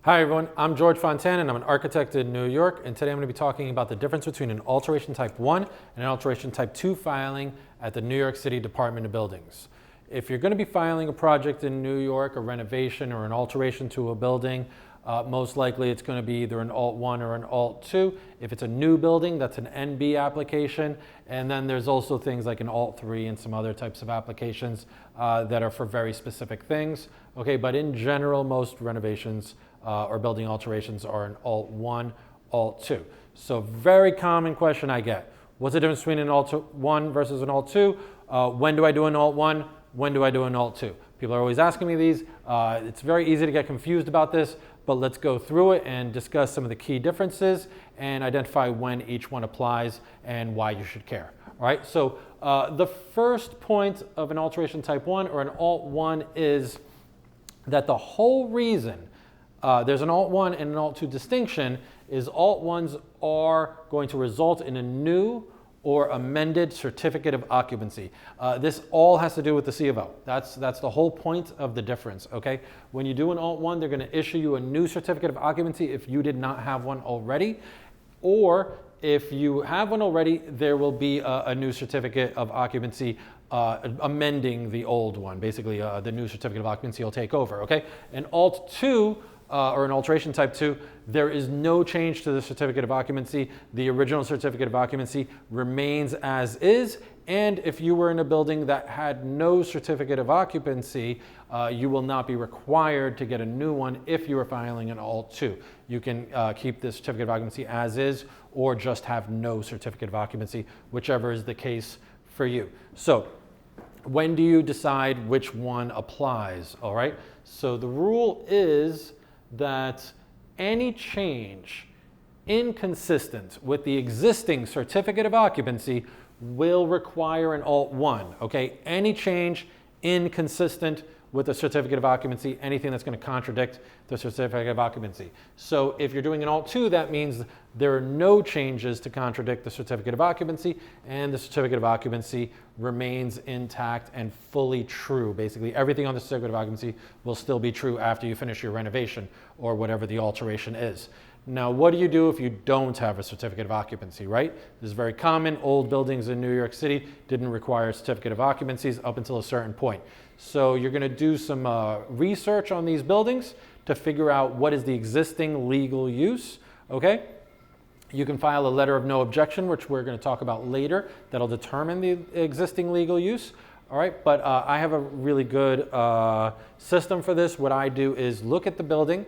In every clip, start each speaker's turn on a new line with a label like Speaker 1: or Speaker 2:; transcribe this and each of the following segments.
Speaker 1: Hi everyone, I'm Jorge Fontan and I'm an architect in New York, and today I'm going to be talking about the difference between an Alteration Type 1 and an Alteration Type 2 filing at the New York City Department of Buildings. If you're going to be filing a project in New York, a renovation or an alteration to a building, most likely it's going to be either an Alt 1 or an Alt 2. If it's a new building, that's an NB application, and then there's also things like an Alt 3 and some other types of applications that are for very specific things. Okay, but in general, most renovations or building alterations are an Alt 1, Alt 2. So very common question I get. What's the difference between an Alt 1 versus an Alt 2? When do I do an Alt 1? When do I do an Alt 2? People are always asking me these. It's very easy to get confused about this, but let's go through it and discuss some of the key differences and identify when each one applies and why you should care. All right, so the first point of an Alteration Type 1 or an Alt 1 is that the whole reason there's an Alt 1 and an Alt 2 distinction is Alt 1s are going to result in a new or amended Certificate of Occupancy. This all has to do with the CofO. That's the whole point of the difference, okay? When you do an Alt 1, they're gonna issue you a new Certificate of Occupancy if you did not have one already, or if you have one already, there will be a new Certificate of Occupancy amending the old one. Basically, the new Certificate of Occupancy will take over, okay? An Alt 2, or an Alteration Type 2, there is no change to the Certificate of Occupancy. The original Certificate of Occupancy remains as is, and if you were in a building that had no Certificate of Occupancy, you will not be required to get a new one if you are filing an Alt 2. You can keep the Certificate of Occupancy as is, or just have no Certificate of Occupancy, whichever is the case for you. So, when do you decide which one applies, all right? So the rule is that any change inconsistent with the existing Certificate of Occupancy will require an Alt 1, okay? Any change inconsistent with the Certificate of Occupancy, anything that's going to contradict the Certificate of Occupancy. So if you're doing an Alt 2, that means there are no changes to contradict the Certificate of Occupancy, and the Certificate of Occupancy remains intact and fully true. Basically, everything on the Certificate of Occupancy will still be true after you finish your renovation or whatever the alteration is. Now, what do you do if you don't have a Certificate of Occupancy, right? This is very common. Old buildings in New York City didn't require Certificate of Occupancies up until a certain point. So you're going to do some research on these buildings to figure out what is the existing legal use, okay? You can file a letter of no objection, which we're going to talk about later, that'll determine the existing legal use. All right, but I have a really good system for this. What I do is look at the building,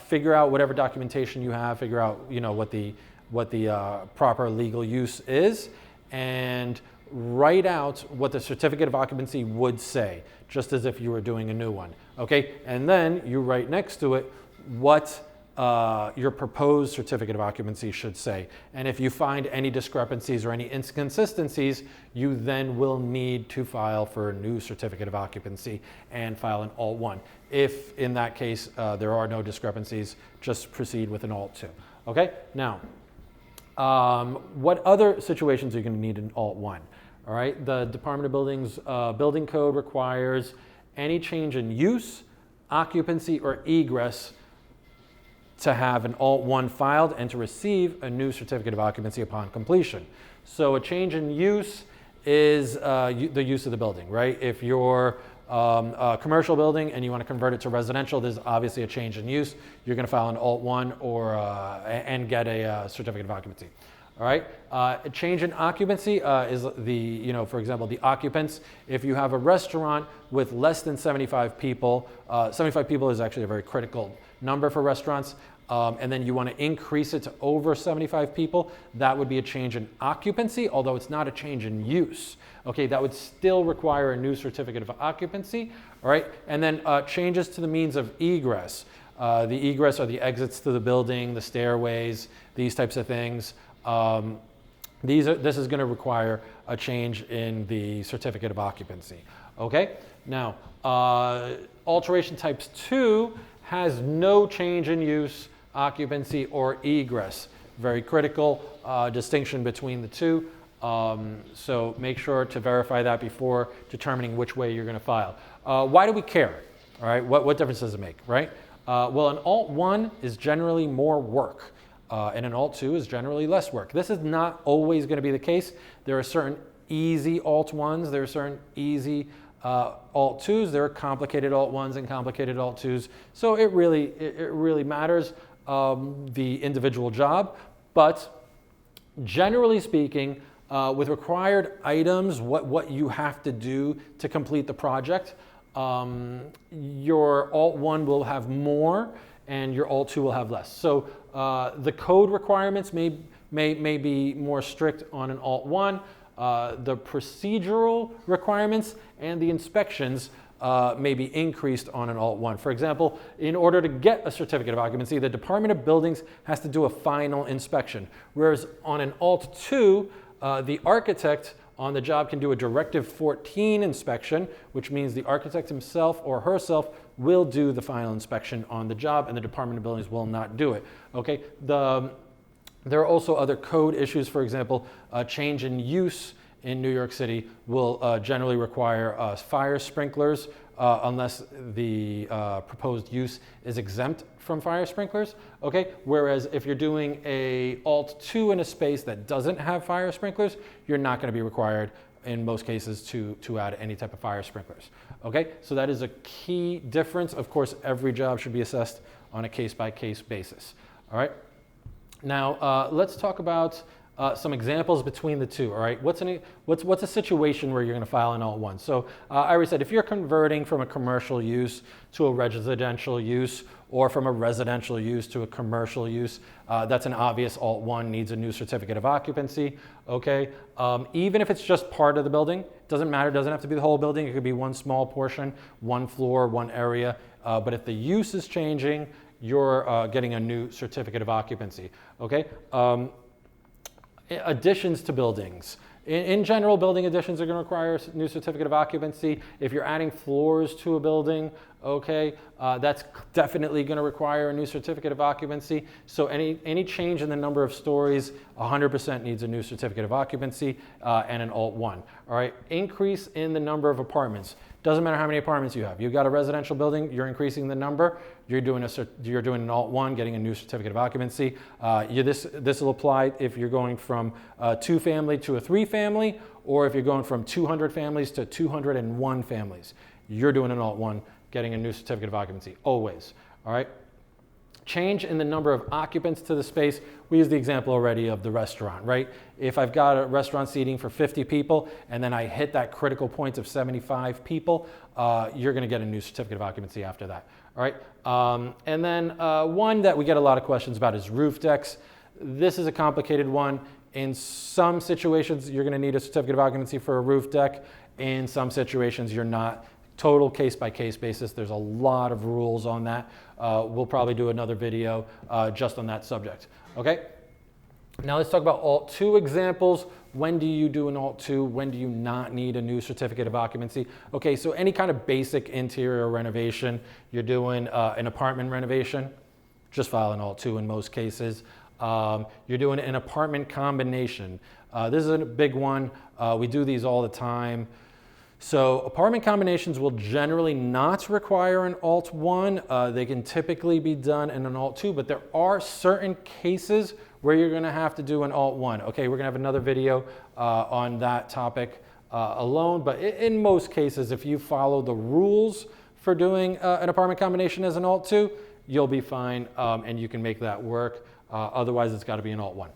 Speaker 1: figure out whatever documentation you have, figure out what the proper legal use is, and write out what the Certificate of Occupancy would say, just as if you were doing a new one. Okay, and then you write next to it what your proposed Certificate of Occupancy should say. And if you find any discrepancies or any inconsistencies, you then will need to file for a new Certificate of Occupancy and file an Alt 1. If in that case there are no discrepancies, just proceed with an Alt 2. Okay, now what other situations are you going to need an Alt 1? All right, the Department of Buildings building code requires any change in use, occupancy, or egress to have an Alt 1 filed and to receive a new Certificate of Occupancy upon completion. So a change in use is the use of the building, right? If you're a commercial building and you want to convert it to residential, there's obviously a change in use. You're going to file an Alt 1 or and get a Certificate of Occupancy. All right, a change in occupancy is for example, the occupants. If you have a restaurant with less than 75 people, 75 people is actually a very critical number for restaurants, and then you want to increase it to over 75 people, that would be a change in occupancy, although it's not a change in use. Okay, that would still require a new Certificate of Occupancy, all right? And then changes to the means of egress. The egress are the exits to the building, the stairways, these types of things. This is going to require a change in the Certificate of Occupancy. Okay, now Alteration Types 2 has no change in use, occupancy, or egress. Very critical distinction between the two. So make sure to verify that before determining which way you're going to file. Why do we care? All right, what difference does it make, right? Well, an Alt 1 is generally more work, and an Alt 2 is generally less work. This is not always going to be the case. There are certain easy Alt 1s, there are certain easy Alt 2s, there are complicated Alt 1s and complicated Alt 2s. So it really matters the individual job, but generally speaking, with required items, what you have to do to complete the project, your Alt 1 will have more and your Alt 2 will have less. So the code requirements may be more strict on an Alt 1. The procedural requirements and the inspections may be increased on an Alt 1. For example, in order to get a certificate of occupancy, the Department of Buildings has to do a final inspection, whereas on an Alt 2, the architect on the job can do a Directive 14 inspection, which means the architect himself or herself will do the final inspection on the job and the Department of Buildings will not do it. Okay. There are also other code issues. For example, change in use in New York City will generally require fire sprinklers unless the proposed use is exempt from fire sprinklers. Okay, whereas if you're doing a Alt 2 in a space that doesn't have fire sprinklers, you're not going to be required in most cases to add any type of fire sprinklers. Okay, so that is a key difference. Of course, every job should be assessed on a case-by-case basis. All right. Now, let's talk about some examples between the two. All right, what's a situation where you're going to file an Alt 1? So I already said if you're converting from a commercial use to a residential use, or from a residential use to a commercial use, that's an obvious Alt 1, needs a new certificate of occupancy. Okay, even if it's just part of the building, doesn't matter. Doesn't have to be the whole building. It could be one small portion, one floor, one area. But if the use is changing, you're getting a new certificate of occupancy. Okay. Additions to buildings. In general, building additions are going to require a new certificate of occupancy. If you're adding floors to a building, okay, that's definitely going to require a new certificate of occupancy. So any change in the number of stories, 100% needs a new certificate of occupancy and an Alt 1. All right, increase in the number of apartments. Doesn't matter how many apartments you have. You've got a residential building, you're increasing the number, you're doing an Alt 1, getting a new certificate of occupancy. This will apply if you're going from a 2-family to a 3-family, or if you're going from 200 families to 201 families. You're doing an Alt 1, getting a new certificate of occupancy, always. All right. Change in the number of occupants to the space. We used the example already of the restaurant, right? If I've got a restaurant seating for 50 people and then I hit that critical point of 75 people, you're going to get a new certificate of occupancy after that. All right. And then one that we get a lot of questions about is roof decks. This is a complicated one. In some situations, you're going to need a certificate of occupancy for a roof deck. In some situations, you're not. Total case-by-case basis. There's a lot of rules on that. We'll probably do another video just on that subject. Okay. Now let's talk about Alt 2 examples. When do you do an Alt 2? When do you not need a new certificate of occupancy? Okay, so any kind of basic interior renovation, you're doing an apartment renovation, just file an Alt 2 in most cases. You're doing an apartment combination. This is a big one. We do these all the time. So apartment combinations will generally not require an Alt 1. They can typically be done in an Alt 2, but there are certain cases where you're going to have to do an Alt 1. Okay, we're going to have another video on that topic alone, but in most cases, if you follow the rules for doing an apartment combination as an Alt 2, you'll be fine and you can make that work. Otherwise, it's got to be an Alt 1.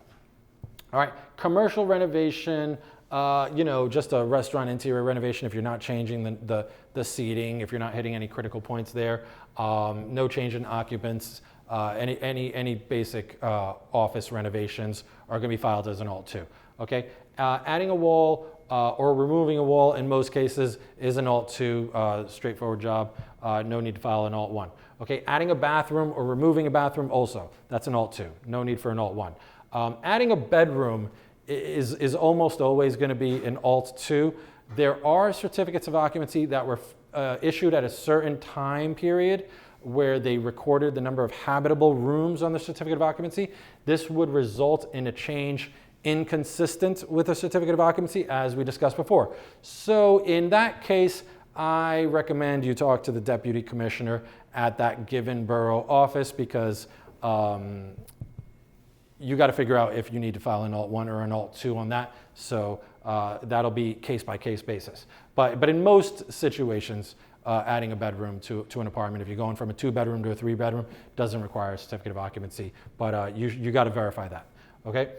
Speaker 1: All right, commercial renovation. Just a restaurant interior renovation if you're not changing the seating, if you're not hitting any critical points there, no change in occupants, any basic office renovations are going to be filed as an Alt 2. Okay, adding a wall or removing a wall in most cases is an Alt 2, straightforward job, no need to file an Alt 1. Okay, adding a bathroom or removing a bathroom also, that's an Alt 2, no need for an Alt 1. Adding a bedroom is almost always going to be an Alt 2. There are certificates of occupancy that were issued at a certain time period where they recorded the number of habitable rooms on the certificate of occupancy. This would result in a change inconsistent with a certificate of occupancy, as we discussed before. So in that case, I recommend you talk to the deputy commissioner at that given borough office, because you got to figure out if you need to file an Alt 1 or an Alt 2 on that. So that'll be case by case basis. But in most situations, adding a bedroom to an apartment, if you're going from a 2-bedroom to a 3-bedroom, doesn't require a certificate of occupancy. But you got to verify that. Okay.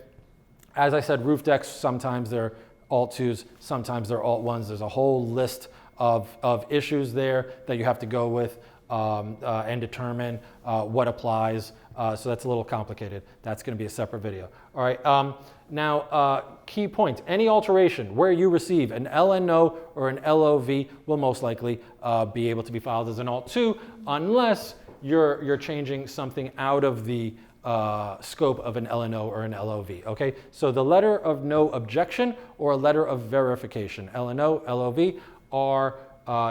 Speaker 1: As I said, roof decks, sometimes they're Alt 2s, sometimes they're Alt 1s. There's a whole list of issues there that you have to go with and determine what applies. So that's a little complicated. That's going to be a separate video. All right. Now, key points. Any alteration where you receive an LNO or an LOV will most likely be able to be filed as an Alt 2, unless you're changing something out of the scope of an LNO or an LOV. Okay. So the letter of no objection or a letter of verification, LNO, LOV, are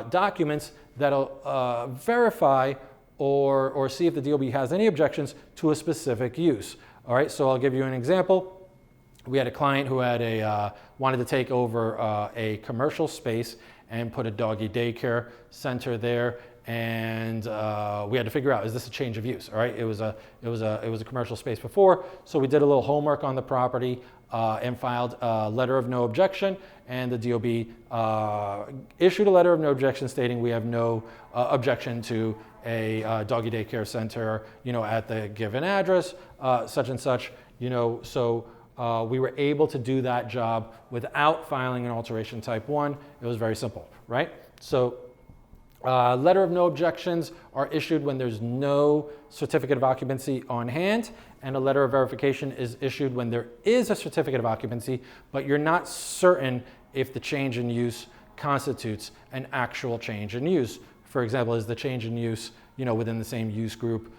Speaker 1: documents that'll verify or see if the DOB has any objections to a specific use. All right, so I'll give you an example. We had a client who had wanted to take over a commercial space and put a doggy daycare center there, and we had to figure out, is this a change of use? All right, it was a commercial space before, so we did a little homework on the property and filed a letter of no objection, and the DOB issued a letter of no objection stating we have no objection to a doggy daycare center, at the given address, such and such, so we were able to do that job without filing an alteration type 1. It was very simple, right? So letter of no objections are issued when there's no certificate of occupancy on hand, and a letter of verification is issued when there is a certificate of occupancy, but you're not certain if the change in use constitutes an actual change in use. For example, is the change in use, within the same use group,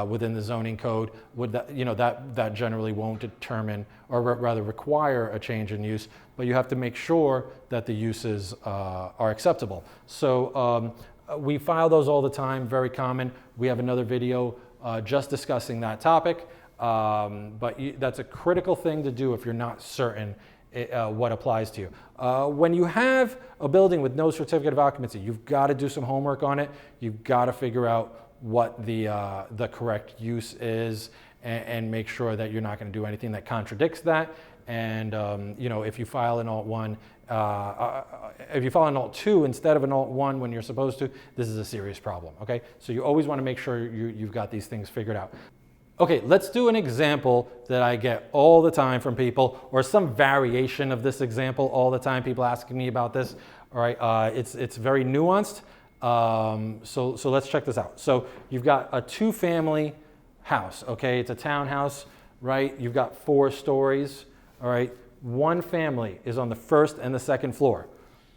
Speaker 1: within the zoning code? Would that, that generally won't determine, or rather require, a change in use, but you have to make sure that the uses are acceptable. So we file those all the time, very common. We have another video just discussing that topic, but that's a critical thing to do if you're not certain what applies to you. When you have a building with no certificate of occupancy, you've got to do some homework on it. You've got to figure out what the correct use is, and make sure that you're not going to do anything that contradicts that. And if you file an Alt 1, if you file an Alt 2 instead of an Alt 1 when you're supposed to, this is a serious problem. Okay, so you always want to make sure you've got these things figured out. Okay, let's do an example that I get all the time from people, or some variation of this example all the time. People asking me about this. All right, it's very nuanced. So let's check this out. So you've got a 2-family house. Okay, it's a townhouse, right? You've got 4 stories. All right, 1 family is on the 1st and the 2nd floor.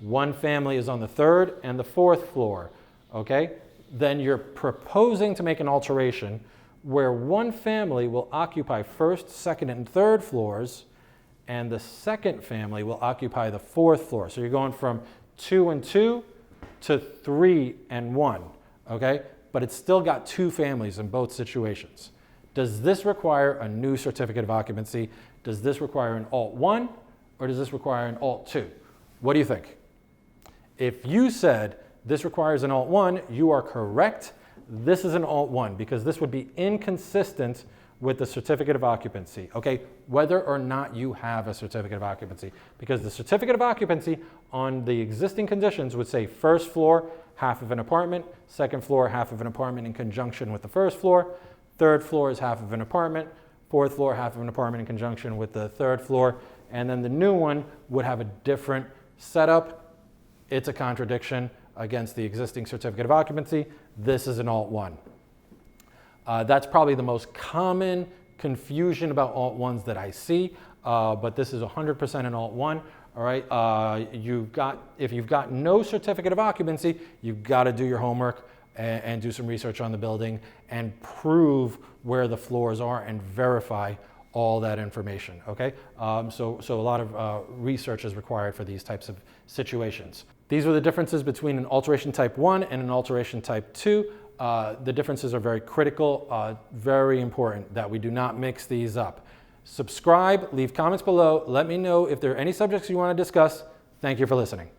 Speaker 1: 1 family is on the 3rd and the 4th floor. Okay, then you're proposing to make an alteration where 1 family will occupy 1st, 2nd, and 3rd floors, and the 2nd family will occupy the 4th floor. So you're going from 2 and 2 to 3 and 1, okay? But it's still got 2 families in both situations. Does this require a new certificate of occupancy? Does this require an Alt 1, or does this require an Alt 2? What do you think? If you said this requires an Alt 1, you are correct. This is an Alt 1, because this would be inconsistent with the certificate of occupancy, okay? Whether or not you have a certificate of occupancy, because the certificate of occupancy on the existing conditions would say 1st floor, half of an apartment, 2nd floor, half of an apartment in conjunction with the 1st floor, 3rd floor is half of an apartment, 4th floor, half of an apartment in conjunction with the 3rd floor, and then the new one would have a different setup. It's a contradiction against the existing certificate of occupancy. This is an Alt 1. That's probably the most common confusion about Alt 1s that I see, but this is 100% an Alt 1. All right, if you've got no certificate of occupancy, you've got to do your homework and do some research on the building and prove where the floors are and verify all that information, okay? So a lot of research is required for these types of situations. These are the differences between an alteration type 1 and an alteration type 2. The differences are very critical, very important that we do not mix these up. Subscribe, leave comments below, let me know if there are any subjects you want to discuss. Thank you for listening.